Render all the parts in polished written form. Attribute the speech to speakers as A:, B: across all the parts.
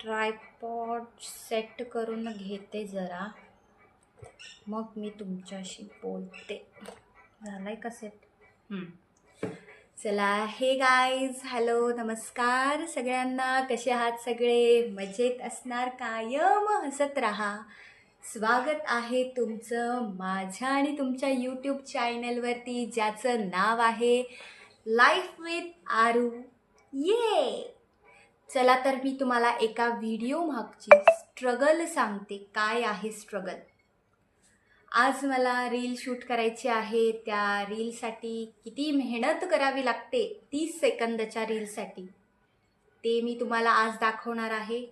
A: Tripod set करून घेते जरा, मग मी तुमच्याशी बोलते. झालाय का सेट? चला, हे गाईज, हॅलो, नमस्कार सगळ्यांना. कसे आहात सगळे? मजेत असणार, कायम हसत राहा. स्वागत आहे तुमचं माझ्या आणि तुमच्या यूट्यूब चॅनलवरती, ज्याचं नाव आहे लाईफ विथ आरू. ये चला, तर मी तुम्हाला एका व्हिडिओ मागची स्ट्रगल सांगते. काय आहे स्ट्रगल? आज मला रील शूट करायची आहे. त्या रीलसाठी किती मेहनत करावी लागते 30 सेकंदच्या रीलसाठी, ते मी तुम्हाला आज दाखवणार आहे.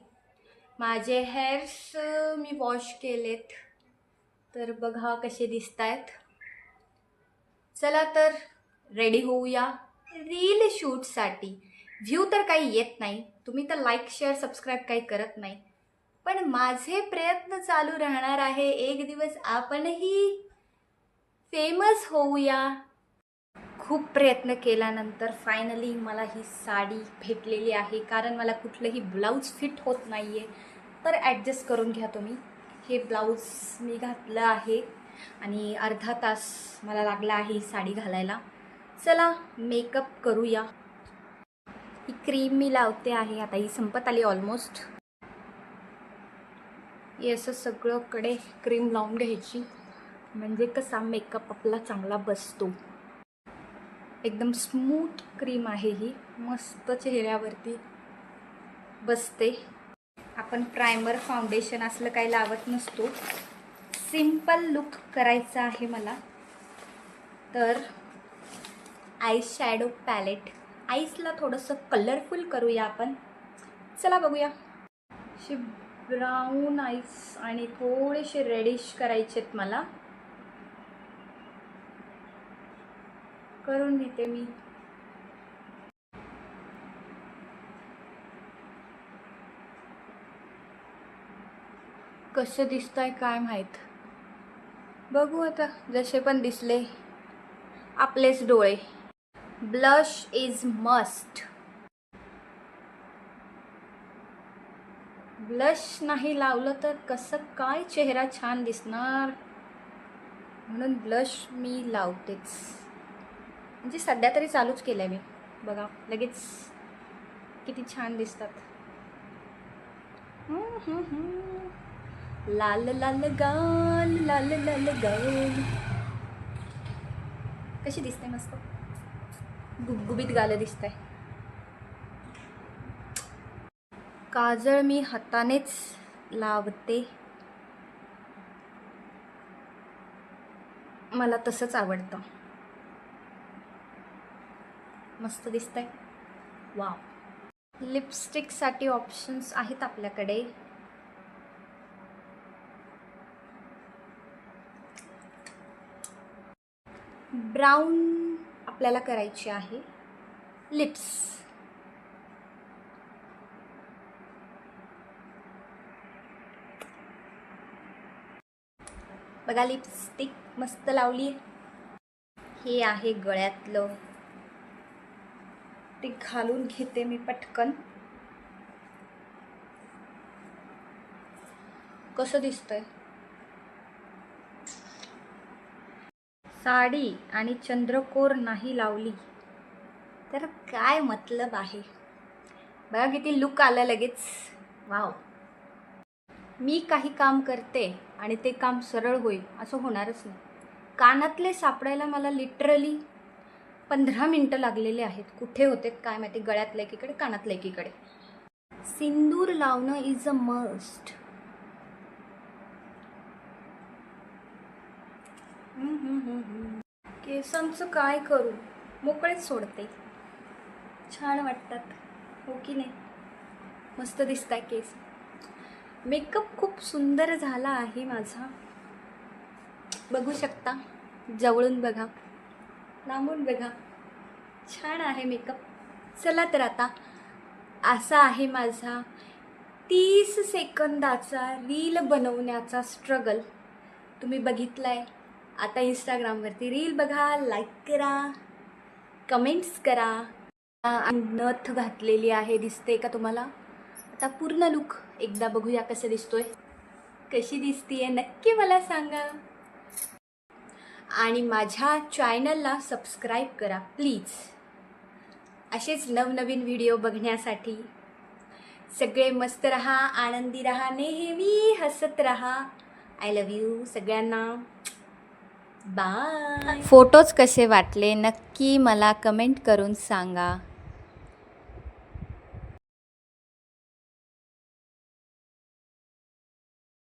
A: माझे हेअर्स मी वॉश केलेत, तर बघा कसे दिसत आहेत. चला तर रेडी होऊया रील शूटसाठी. व्ह्यू तर काही येत नाही, तुम्ही तर लाईक शेअर सबस्क्राईब काही करत नाही, पण माझे प्रयत्न चालू राहणार आहे. एक दिवस आपणही फेमस होऊया. खूप प्रयत्न केल्यानंतर फायनली मला ही साडी भेटलेली आहे, कारण मला कुठलंही ब्लाऊज फिट होत नाही आहे. तर ॲडजस्ट करून घ्या तुम्ही. हे ब्लाऊज मी घातलं आहे आणि अर्धा तास मला लागला आहे ही साडी घालायला. चला मेकअप करूया. ही क्रीम मी लावते आहे, आता ही संपत आली ऑलमोस्ट. हे असं सगळंकडे क्रीम लावून घ्यायची, म्हणजे कसा मेकअप आपला चांगला बसतो. एकदम स्मूथ क्रीम आहे ही, मस्त चेहऱ्यावरती बसते. आपण प्रायमर फाउंडेशन असलं काही लावत नसतो, सिंपल लुक करायचा आहे मला. तर आय शॅडो पॅलेट, आईसला थोडंसं कलरफुल करूया आपण. चला बघूया. अशी ब्राऊन आईस आणि थोडेसे रेडिश करायचेत मला. करून घेते मी. कसं दिसतंय काय माहीत, बघू आता. जसे पण दिसले आपलेच डोळे. Blush is must. ब्लश नाही लावलं तर कसं काय चेहरा छान दिसणार, म्हणून ब्लश मी लावतेच. म्हणजे सध्या तरी चालूच केलं आहे मी. बघा लगेच किती छान दिसतात. लाल लाल गाल, लाल लाल गाल. कशी दिसते? मस्त गुबगुबीत गाल दिसतंय. काजळ मी हातानेच लावते, मला तसंच आवडतं. मस्त दिसतंय. वाव. लिपस्टिकसाठी ऑप्शन्स आहेत आपल्याकडे. ब्राऊन आपल्याला करायची आहे लिप्स. बघा लिपस्टिक मस्त लावली. हे आहे गळ्यातलं, ते घालून घेते मी पटकन. कसं दिसतंय? साडी आणि चंद्रकोर नाही लावली तर काय मतलब आहे? बघा किती लुक आला लगेच. वाव. मी काही काम करते आणि ते काम सरळ होईल असं होणारच नाही. कानातले सापडायला मला लिटरली 15 मिनटं लागलेले आहेत. कुठे होते काय माहिती. गळ्यातलं एकीकडे, कानातलं एकीकडे. सिंदूर लावणं इज अ मस्ट. केसांचं काय करू, मोकळेच सोडते. छान वाटतात हो की नाही? मस्त दिसताय केस. मेकअप खूप सुंदर झाला आहे माझा, बघू शकता. जवळून बघा, लांबून बघा, छान आहे मेकअप. चला तर आता असा आहे माझा 30 सेकंदाचा रील बनवण्याचा स्ट्रगल. तुम्ही बघितलाय. आता इंस्टाग्रामवरती रील बघा, लाईक करा, कमेंट्स करा. आणि नथ घातलेली आहे, दिसते का तुम्हाला? आता पूर्ण लुक एकदा बघूया कसं दिसतोय, कशी दिसतीये नक्की मला सांगा. आणि माझ्या चॅनलला सबस्क्राईब करा प्लीज, असेच नवनवीन व्हिडिओ बघण्यासाठी. सगळे मस्त रहा, आनंदी रहा, नेहमी हसत रहा. आय लव्ह यू सगळ्यांना. बाय. फोटोज कसे वाटले नक्की मला कमेंट करून सांगा.